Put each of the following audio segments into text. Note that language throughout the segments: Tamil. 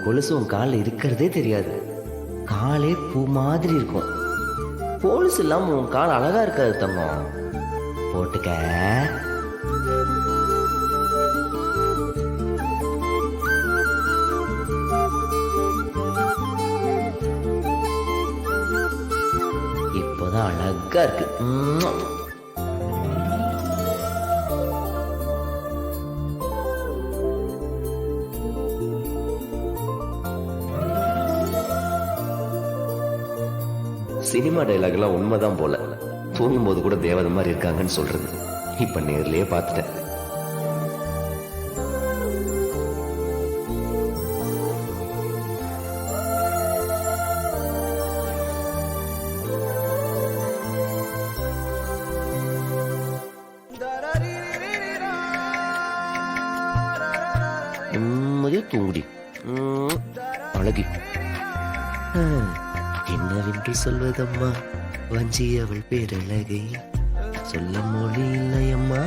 கொலுசு உன் காலில் இருக்கிறதே தெரியாது. காலே பூ மாதிரி இருக்கும். கொலுசு இல்லாம உன் கால் அழகா இருக்காது தங்கம். போட்டுக்க. இப்போதான் அழகா இருக்கு. சினிமா டைலாக் எல்லாம் உண்மைதான் போல. தூங்கும்போது கூட தேவதை மாதிரி இருக்காங்கன்னு சொல்றது இப்ப நேர்லயே பார்த்துட்டேன். நிம்மதியா தூங்குடி அழகி. என்னவென்று சொல்வதம்மா, வஞ்சி அவள் பேரழகை சொல்ல மொழி இல்லையம்மா.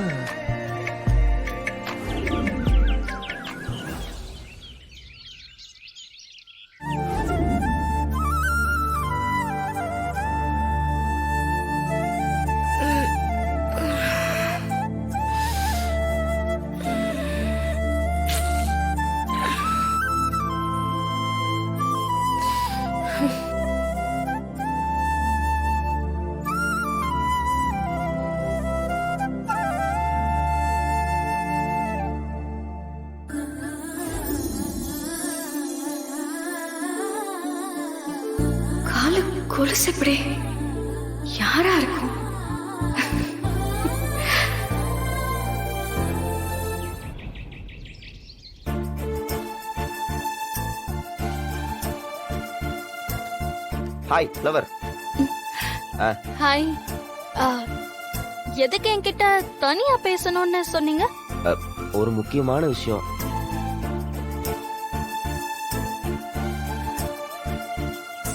கொலுசு எப்படி யாரா இருக்கும்? Hi flower. ஹாய். எதுக்கு என்கிட்ட தனியா பேசணும்னு சொன்னீங்க? ஒரு முக்கியமான விஷயம்.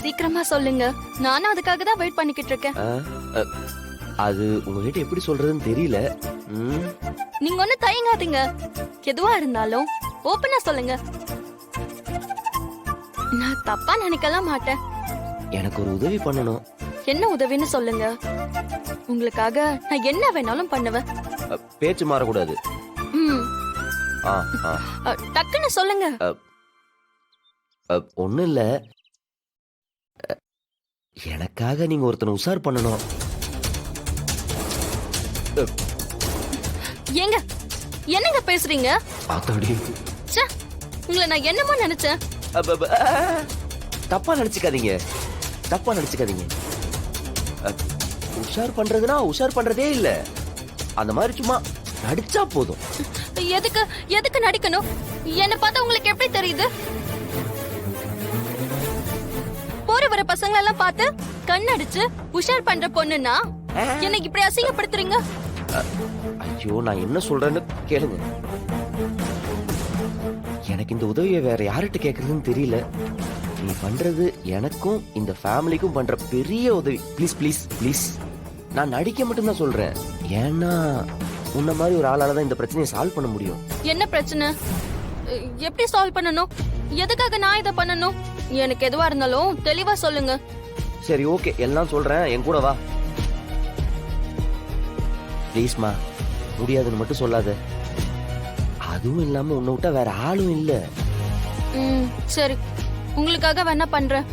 சீக்கிரமா சொல்லுங்க, நானும் அதுக்காக தான் வெயிட் பண்ணிக்கிட்டு இருக்கேன். அது உங்ககிட்ட எப்படி சொல்றதுன்னு தெரியல. நீங்க ஒண்ணு தயங்காதீங்க, எதுவா இருந்தாலும் ஓப்பனா சொல்லுங்க. நான் தப்பா நினைக்கலாம் மாட்டேன். எனக்கு ஒரு உதவி பண்ணணும். என்ன உதவின்னு சொல்லுங்க, உங்களுக்காக நான் என்ன வேணாலும் பண்ணுவேன். பேச்சு மாறக்கூடாது. டக்குன்னு சொல்லுங்க. ஒண்ணும் இல்ல, எனக்காக நீங்க ஒருத்தனை உஷார் பண்ணணும். ஏங்க என்னங்க பேசுறீங்க? ச்சே, உங்களை நான் என்னமோ நினைச்சேன். தப்பா நினைச்சுக்காதீங்க, தப்பா நினைச்சுக்காதீங்க. உஷார் பண்றதுன்னா உஷார் பண்றதே இல்ல, அந்த மாதிரி சும்மா நடிச்சா போதும். எதுக்கு எதுக்கு நடிக்கணும்? என்ன பார்த்தா உங்களுக்கு எப்படி தெரியுது? போற வர பசங்க எல்லாம் பார்த்து கண்ணடிச்சு உஷார் பண்ற பொண்ணுன்னா என்ன இப்படி அசிங்கப்படுத்துறீங்க? ஐயோ, நான் என்ன சொல்றேன்னு கேளுங்க. எனக்கு இந்த உதவியை வேற யார்கிட்ட கேக்குறதுன்னு தெரியல. நீ பண்றது எனக்கும் இந்த ஃபேமிலிக்கும் பண்ற பெரிய உதவி. Please please please. நான் நடிக்க மட்டும் தான் சொல்றேன். ஏன்னா உன்ன மாதிரி ஒரு ஆளால தான் இந்த பிரச்சனையை சால்வ் பண்ண முடியும். என்ன பிரச்சனை? எப்படி சால்வ் பண்ணணும்? எதுக்காக நான் இதை பண்ணணும்? எனக்கு எதுவா இருந்தாலும் தெளிவா சொல்லுங்க. சரி, ஓகே, எல்லாம் சொல்றேன். என் கூட வா ப்ளீஸ்மா. முடியாதுன்னு மட்டும் சொல்லாத. அதுவும் இல்லாம உன்னை விட்டா வேற ஆளும் இல்ல. சரி, உங்களுக்காக வேணா பண்றேன்.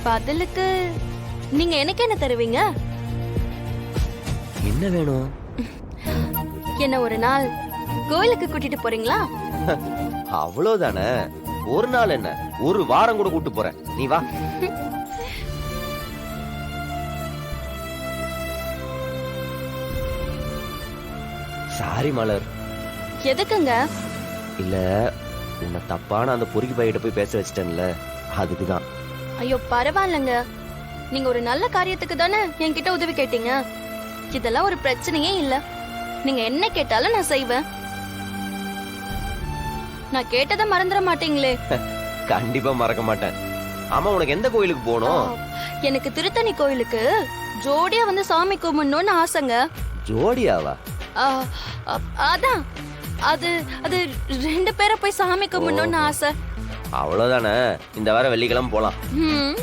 பதிலுக்கு நீங்க எனக்கு என்ன தருவீங்க? என்ன வேணும்? என்ன ஒரு நாள் கோயிலுக்கு கூட்டிட்டு போறீங்களா? அவ்வளவுதானே. ஒரு நாள் என்ன, ஒரு வாரம் கூட கூட்டு போறேன். நீ வா. சாரி மலர். எதுக்குங்க? இல்ல, உன்னை தப்பான அந்த பொறுக்கி பையிட்ட போய் பேச வச்சிட்டேன்ல, அதுக்குதான். ஐயோ பரவாயில்லங்க, நீங்க ஒரு நல்ல காரியத்துக்கு தானே என்கிட்ட உதவி கேட்டீங்க. இதெல்லாம் ஒரு பிரச்சனையே இல்ல. நீங்க என்ன கேட்டாலும் நான் செய்வேன். நான் கேட்டதை மறந்துட மாட்டீங்களே? கண்டிப்பா மறக்க மாட்டேன். ஆமா, உனக்கு எந்த கோயிலுக்கு போகணும்? எனக்கு திருத்தணி கோயிலுக்கு ஜோடியா வந்து சாமி கும்பிடணும்னு ஆசைங்க. ஜோடியாவா? அதான் அது அது 2 பேரை போய் சாமி கும்பிடணும்னு ஆசை. அவ்வளவுதானே, இந்த வாரம் வெள்ளிக்கிழமை போலாம். ம்.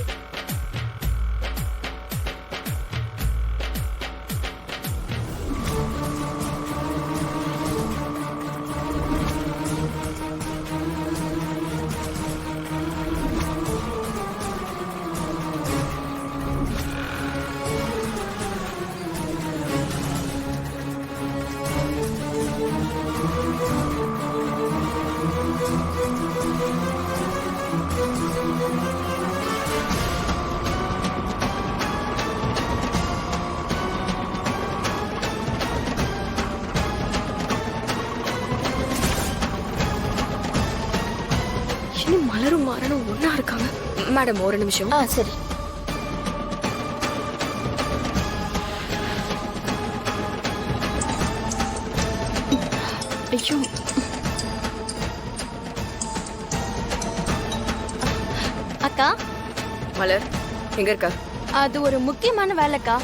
இன்னும் மலரும் மாறனும் ஒன்னா இருக்காங்க. மேடம் ஒரு நிமிஷம். சரி. ஐயோ, அக்கா, மலர் எங்க இருக்கா? அது ஒரு முக்கியமான வேலைக்கா.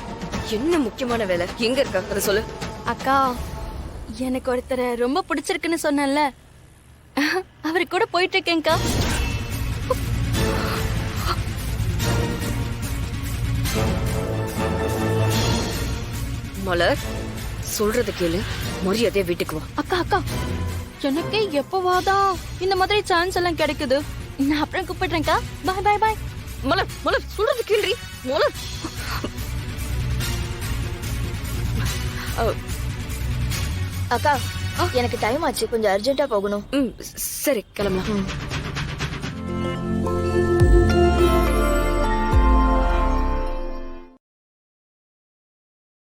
என்ன முக்கியமான வேலை? எங்க இருக்கா அதை சொல்லு. அக்கா, எனக்கு ஒருத்தரை ரொம்ப பிடிச்சிருக்குன்னு சொன்னேன்ல, அவரு கூட போயிட்டு இருக்கேன்க்கா. மலர் சொல்றத கேளு, மரியாதையா வீட்டுக்கு வா. அக்கா அக்கா, எனக்கே எப்பவாதான் இந்த மாதிரி சான்ஸ் எல்லாம் கிடைக்குது. நான் அப்புறம் கூப்பிடுறேன்க்கா. பாய் பாய் பாய். மலர் மலர் சொல்றது கேள்றி. மலர் அக்கா, எனக்கு டைம் ஆச்சு, கொஞ்சம் அர்ஜென்ட்டா போகணும். சரி கிளம்பலாம்.